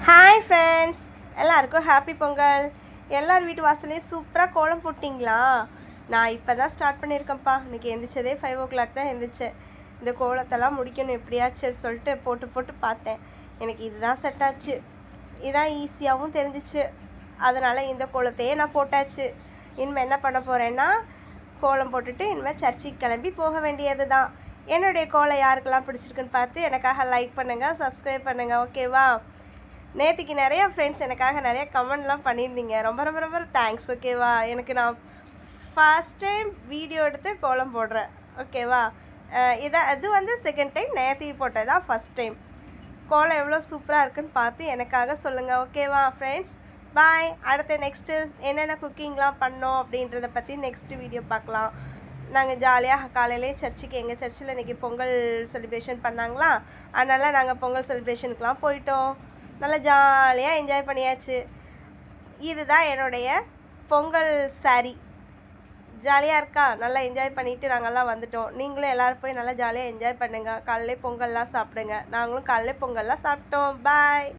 Hi friends, எல்லாருக்கும் happy Pongal. எல்லார் வீட்டு வாசலையும் சூப்பராக கோலம் போட்டிங்களா? நான் இப்போ தான் ஸ்டார்ட் பண்ணியிருக்கேன்ப்பா. இன்றைக்கி எழுந்திரிச்சதே 5 o'clock தான் எழுந்திரிச்சேன். இந்த கோலத்தெல்லாம் முடிக்கணும் எப்படியாச்சும் சொல்லிட்டு போட்டு பார்த்தேன். எனக்கு இதுதான் செட் ஆச்சு. இதுதான் ஈஸியாகவும் தெரிஞ்சிச்சு. அதனால் இந்த கோலத்தையே நான் போட்டாச்சு. இனிமேல் என்ன பண்ண போகிறேன்னா, கோலம் போட்டுட்டு இனிமேல் சர்ச்சுக்கு கிளம்பி போக வேண்டியது தான். என்னுடைய கோலம் யாருக்கெல்லாம் பிடிச்சிருக்குன்னு பார்த்து எனக்காக லைக் பண்ணுங்கள், சப்ஸ்கிரைப் பண்ணுங்கள். ஓகேவா? நேற்றுக்கு நிறையா ஃப்ரெண்ட்ஸ் எனக்காக நிறையா கமெண்ட்லாம் பண்ணியிருந்தீங்க. ரொம்ப ரொம்ப ரொம்ப தேங்க்ஸ். ஓகேவா? எனக்கு நான் ஃபர்ஸ்ட் டைம் வீடியோ எடுத்து கோலம் போடுறேன். ஓகேவா? அது வந்து செகண்ட் டைம். நேற்றுக்கு போட்டது தான் ஃபஸ்ட் டைம். கோலம் எவ்வளோ சூப்பராக இருக்குன்னு பார்த்து எனக்காக சொல்லுங்கள். ஓகேவா ஃப்ரெண்ட்ஸ்? பாய். அடுத்து நெக்ஸ்ட்டு என்னென்ன குக்கிங்லாம் பண்ணோம் அப்படின்றத பற்றி நெக்ஸ்ட்டு வீடியோ பார்க்கலாம். நாங்கள் ஜாலியாக காலையிலே சர்ச்சுக்கு, எங்கள் சர்ச்சில் இன்றைக்கி பொங்கல் செலிப்ரேஷன் பண்ணாங்களா, அதனால் நாங்கள் பொங்கல் செலிப்ரேஷனுக்கெலாம் போயிட்டோம். நல்லா ஜாலியாக என்ஜாய் பண்ணியாச்சு. இதுதான் என்னுடைய பொங்கல் சாரீ. ஜாலியாக இருக்கா? நல்லா என்ஜாய் பண்ணிவிட்டு நாங்கள்லாம் வந்துட்டோம். நீங்களும் எல்லோரும் போய் நல்லா ஜாலியாக என்ஜாய் பண்ணுங்கள். காலையிலே பொங்கல்லாம் சாப்பிடுங்க. நாங்களும் காலையிலே பொங்கல்லாம் சாப்பிட்டோம். பாய்.